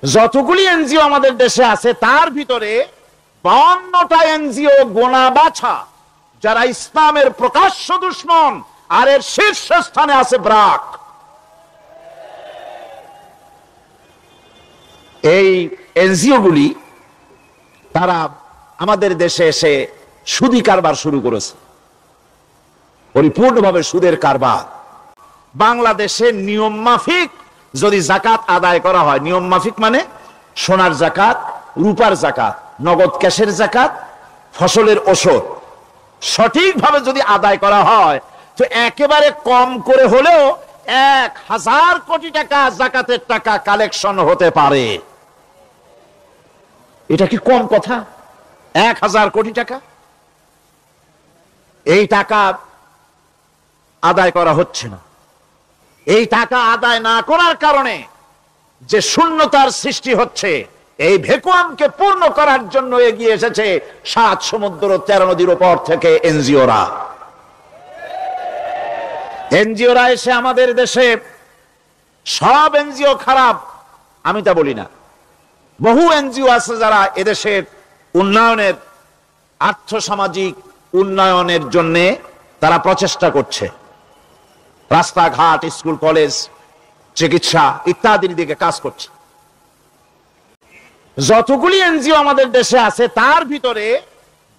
যতগুলি এনজিও আমাদের দেশে আছে তার ভিতরে 52টা এনজিও গোনা বাছা যারা ইসলামের প্রকাশ্য দুশমন, আর এর শীর্ষস্থানে আছে ব্রাক। এই এনজিও গুলি তারা আমাদের দেশে এসে সুদি কারবার শুরু করেছে, পরিপূর্ণভাবে সুদের কারবার। বাংলাদেশে নিয়ম মাফিক যদি জাকাত আদায় করা হয়, নিয়ম মাফিক মানে সোনার জাকাত, রূপার জাকাত, নগদ ক্যাশের জাকাত, ফসলের ওষুধ সঠিকভাবে যদি আদায় করা হয়, তো একেবারে কম করে হলেও 1000 কোটি টাকা জাকাতের টাকা কালেকশন হতে পারে। এটা কি কম কথা? 1000 কোটি টাকা, এই টাকা আদায় করা হচ্ছে না। এই টাকা আদায় না করার কারণে যে শূন্যতার সৃষ্টি হচ্ছে, এই ভ্যাকুয়ামকে পূর্ণ করার জন্য এগিয়ে এসেছে 7 সমুদ্র 13 নদীর উপর থেকে এনজিওরা। এনজিওরা এসে আমাদের দেশে, সব এনজিও খারাপ আমি তা বলি না, বহু এনজিও আছে যারা এদেশের উন্নয়নের, আর্থসামাজিক উন্নয়নের জন্য তারা প্রচেষ্টা করছে, রাস্তাঘাট, স্কুল কলেজ, চিকিৎসা ইত্যাদির দিকে কাজ করছে। যতগুলি এনজিও আমাদের দেশে আছে তার ভিতরে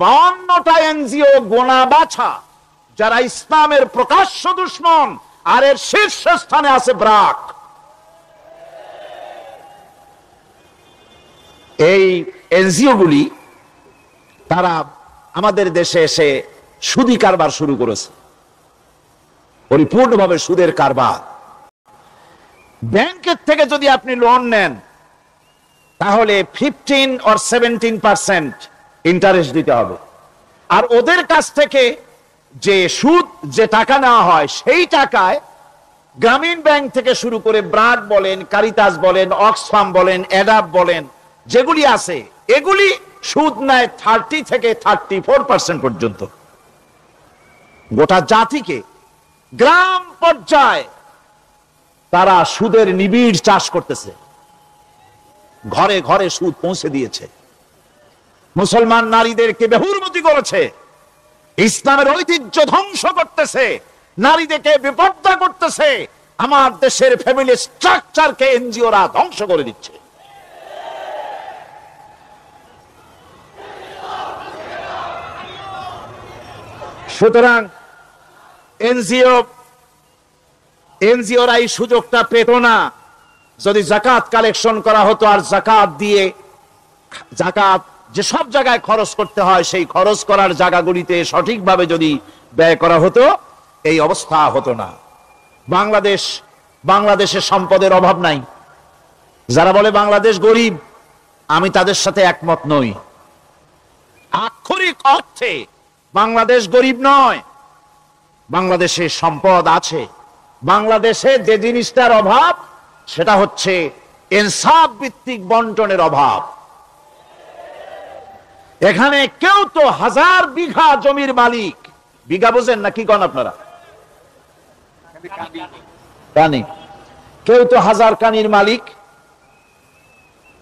52টা এনজিও গোনা বাছা যারা ইসলামের প্রকাশ্য দুশমন, আর এর শীর্ষস্থানে আছে ব্রাক। এই এনজিও গুলি তারা আমাদের দেশে এসে সুদি কারবার শুরু করেছে, পরিপূর্ণভাবে সুদের কারবার। ব্যাংকের থেকে যদি আপনি লোন নেন তাহলে 15 or 17% ইন্টারেস্ট দিতে হবে, আর ওদের কাছ থেকে যে সুদ, যে টাকা নেওয়া হয়, সেই টাকায় গ্রামীণ ব্যাংক থেকে শুরু করে ব্রাক বলেন, কারিতাস বলেন, অক্সফাম বলেন, অ্যাডাপ বলেন, যেগুলি আছে এগুলি সুদ নেয় 30 থেকে 34% পর্যন্ত। গোটা জাতিকে গ্রাম পর্যায়ে তারা সুদের নিবিড় চাষ করতেছে, ঘরে ঘরে সুদ পৌঁছে দিয়েছে, মুসলমান নারীদেরকে বেহুরমতি করেছে, ইসলামের ঐতিহ্য ধ্বংস করতেছে, নারীদেরকে বিপর্দা করতেছে, আমার দেশের ফ্যামিলি স্ট্রাকচারকে এনজিওরা ধ্বংস করে দিচ্ছে। সুতরাং এনজিওরা এই সুযোগটা পেত না যদি জাকাত কালেকশন করা হতো, আর জাকাত দিয়ে, জাকাত যে সব জায়গায় খরচ করতে হয় সেই খরচ করার জায়গাগুলিতে সঠিকভাবে যদি ব্যয় করা হতো, এই অবস্থা হতো না। বাংলাদেশের সম্পদের অভাব নাই। যারা বলে বাংলাদেশ গরিব, আমি তাদের সাথে একমত নই। আক্ষরিক অর্থে বাংলাদেশ গরিব নয়, বাংলাদেশে সম্পদ আছে। বাংলাদেশে যে জিনিসটার অভাব সেটা হচ্ছে ইনসাফ ভিত্তিক বন্টনের অভাব। এখানে কেউ তো 1000 বিঘা জমির মালিক, বিঘা বোঝেন না কি কন আপনারা? কানি। কেউ তো 1000 কানির মালিক,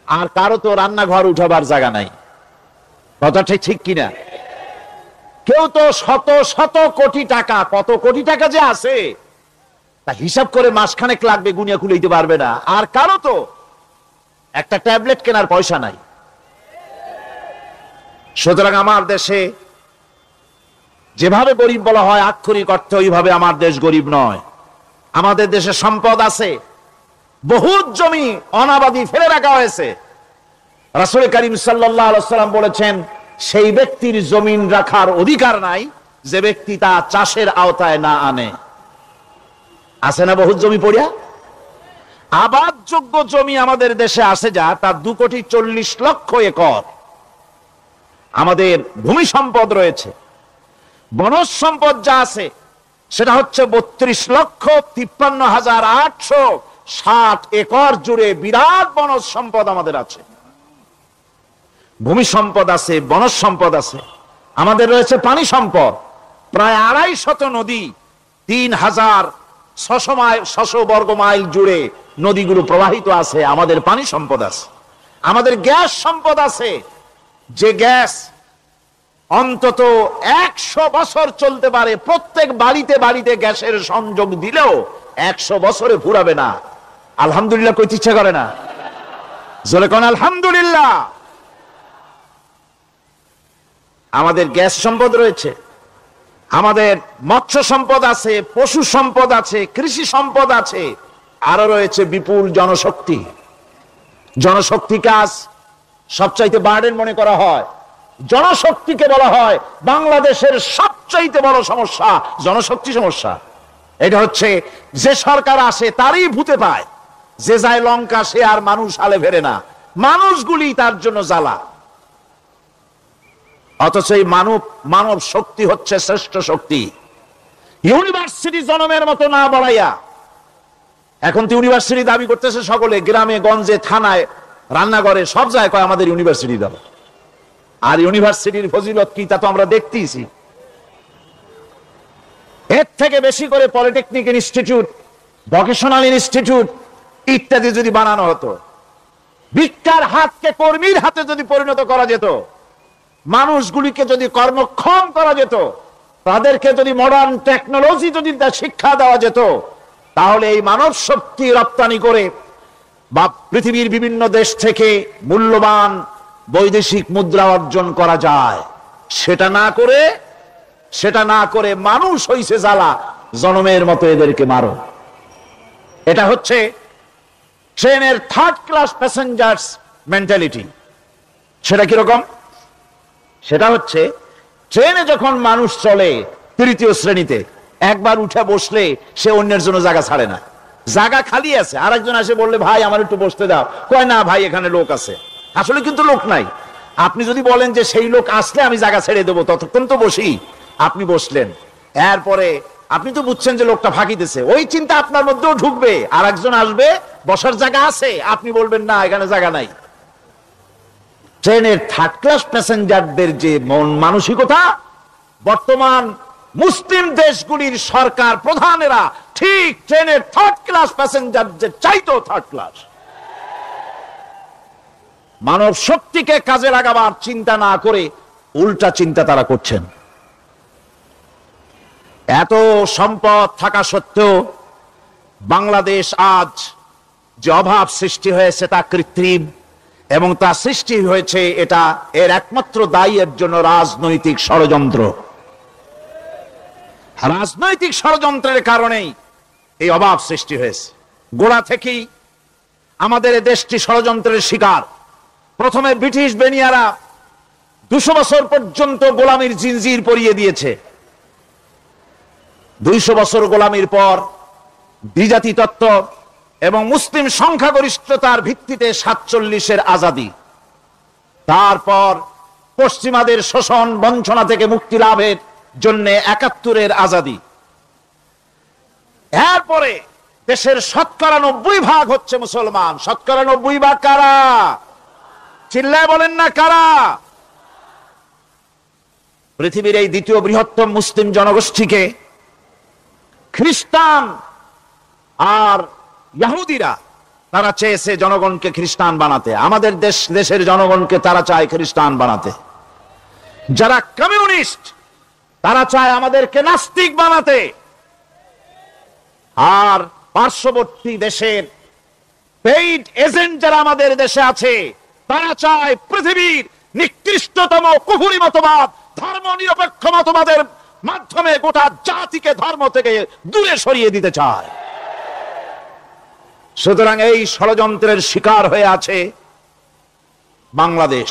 আর কারো তো রান্নাঘর উঠাবার জায়গা নাই। কথাটা ঠিক কিনা? কেউ তো শত শত কোটি টাকা, কত কোটি টাকা যে আছে তা হিসাব করে মাসখানেক লাগবে, গুনিয়া খুলে দিতে পারবে না। আর কারো তো একটা ট্যাবলেট কেনার পয়সা নাই। সুতরাং আমার দেশে যেভাবে গরিব বলা হয়, আক্ষরিক অর্থে ওইভাবে আমার দেশ গরিব নয়। আমাদের দেশে সম্পদ আছে, বহুত জমি অনাবাদি ফেলে রাখা হয়েছে। রাসূল করিম সাল্লাল্লাহু আলাইহি ওয়াসাল্লাম বলেছেন, সেই ব্যক্তির জমিন রাখার অধিকার নাই যে ব্যক্তি তা চাষের আওতায় না আনে। আছে না বহুত জমি পড়িয়া? আবাদযোগ্য জমি আমাদের দেশে আছে যা, তার 2,40,00,000 একর। আমাদের ভূমি সম্পদ রয়েছে, বনজ সম্পদ যা আছে সেটা হচ্ছে 32,53,860 একর জুড়ে বিরাট বনজ সম্পদ আমাদের আছে। ভূমি সম্পদ আছে, বনজ সম্পদ আছে। আমাদের রয়েছে পানি সম্পদ, প্রায় 250 নদী, 3,600 বর্গ মাইল জুড়ে নদীগুলো প্রবাহিত আছে, আমাদের পানি সম্পদ আছে, আমাদের গ্যাস সম্পদ আছে, যে গ্যাস অন্তত 100 বছর চলতে পারে। প্রত্যেক বাড়িতে বাড়িতে গ্যাসের সংযোগ দিলেও 100 বছরে ফুরাবে না। আলহামদুলিল্লাহ কইতে ইচ্ছা করে না? জোরে কোন আলহামদুলিল্লাহ। আমাদের গ্যাস সম্পদ রয়েছে, আমাদের মৎস্য সম্পদ আছে, পশু সম্পদ আছে, কৃষি সম্পদ আছে, আরো রয়েছে বিপুল জনশক্তি। জনশক্তি কাজ সবচাইতে বার্ডেন মনে করা হয়। জনশক্তিকে বলা হয় বাংলাদেশের সবচাইতে বড় সমস্যা, জনশক্তি সমস্যা। এটা হচ্ছে যে সরকার আসে তারই ভূতে পায়, যে যায় লঙ্কা সে আর মানুষ আলে ফেরে না, মানুষগুলি তার জন্য জ্বালা। অথচ এই মানব শক্তি হচ্ছে শ্রেষ্ঠ শক্তি। ইউনিভার্সিটি জনমের মতো না বাড়াইয়া, এখন তো ইউনিভার্সিটি দাবি করতেছে সকলে, গ্রামে গঞ্জে থানায় রান্নাঘরে সব জায়গায় কয় আমাদের ইউনিভার্সিটি দাও। আর ইউনিভার্সিটির ফজিলত কি তা তো আমরা দেখতেইছি। এর থেকে বেশি করে পলিটেকনিক ইনস্টিটিউট, ভোকেশনাল ইনস্টিটিউট ইত্যাদি যদি বানানো হতো, ভিক্ষার হাতকে কর্মীর হাতে যদি পরিণত করা যেত, মানুষগুলিকে যদি কর্মক্ষম করা যেত, তাদেরকে যদি মডার্ন টেকনোলজি যদি শিক্ষা দেওয়া যেত, তাহলে এই মানব শক্তি রপ্তানি করে বা পৃথিবীর বিভিন্ন দেশ থেকে মূল্যবান বৈদেশিক মুদ্রা অর্জন করা যায়। সেটা না করে মানুষ হইছে জ্বালা, জনমের মতো এদেরকে মারো। এটা হচ্ছে ট্রেনের থার্ড ক্লাস প্যাসেঞ্জার্স মেন্টালিটি। সেটা কিরকম? সেটা হচ্ছে ট্রেনে যখন মানুষ চলে তৃতীয় শ্রেণীতে, একবার উঠে বসলে সে অন্যের জন্য জায়গা ছাড়ে না। জায়গা খালি আছে, আর একজন এসে বললে ভাই আমার একটু বসতে দাও, কয় না ভাই এখানে লোক আছে। আসলে কিন্তু লোক নাই। আপনি যদি বলেন যে সেই লোক আসলে আমি জায়গা ছেড়ে দেবো, ততক্ষণ তো বসি। আপনি বসলেন, এরপরে আপনি তো বুঝছেন যে লোকটা ফাঁকি দিছে, ওই চিন্তা আপনার মধ্যেও ঢুকবে, আর একজন আসবে বসার জায়গা আছে, আপনি বলবেন না এখানে জায়গা নাই। ট্রেনের থার্ড ক্লাস প্যাসেঞ্জারদের যে মন মানসিকতা, বর্তমান মুসলিম দেশগুলির সরকার প্রধানেরা ঠিক ট্রেনের থার্ড ক্লাস প্যাসেঞ্জারদের চাইতো থার্ড ক্লাস। মানব শক্তিকে কাজে লাগাবার চিন্তা না করে উল্টা চিন্তা তারা করছেন। এত সম্পদ থাকা সত্ত্বেও বাংলাদেশ আজ যে অভাব সৃষ্টি হয়েছে তা কৃত্রিম, এবং তা সৃষ্টি হয়েছে এটা এর একমাত্র দায়ী এর জন্য রাজনৈতিক ষড়যন্ত্র। রাজনৈতিক ষড়যন্ত্রের কারণেই এই অভাব সৃষ্টি হয়েছে। গোড়া থেকেই আমাদের এই দেশটি ষড়যন্ত্রের শিকার। প্রথমে ব্রিটিশ বেনিয়ারা 200 বছর পর্যন্ত গোলামীর জিনজির পরিয়ে দিয়েছে। 200 বছর গোলামীর পর দ্বিজাতি তত্ত্ব এবং মুসলিম সংখ্যাগরিষ্ঠতার ভিত্তিতে 47-এর আজাদি, তারপর পশ্চিমাদের শোষণ বঞ্চনা থেকে মুক্তি লাভের জন্য 71-এর আজাদি, এরপরে দেশের 90% হচ্ছে মুসলমান। 90% কারা? চিল্লায় বলেন না কারা? পৃথিবীর এই দ্বিতীয় বৃহত্তম মুসলিম জনগোষ্ঠীকে খ্রিস্টান আর ইহুদিরা তারা চেয়েছে জনগণকে খ্রিস্টান বানাতে। আমাদের দেশের জনগণকে তারা চায় খ্রিস্টান বানাতে। যারা কমিউনিস্ট তারা চায় আমাদেরকে নাস্তিক বানাতে। আর পার্শ্ববর্তী দেশের পেইড এজেন্ট যারা আমাদের দেশে আছে তারা চায় পৃথিবীর নিকৃষ্টতম কুফরি মতবাদ, ধর্ম নিরপেক্ষ মতবাদের মাধ্যমে গোটা জাতিকে ধর্ম থেকে দূরে সরিয়ে দিতে চায়। সুতরাং এই ষড়যন্ত্রের শিকার হয়ে আছে বাংলাদেশ।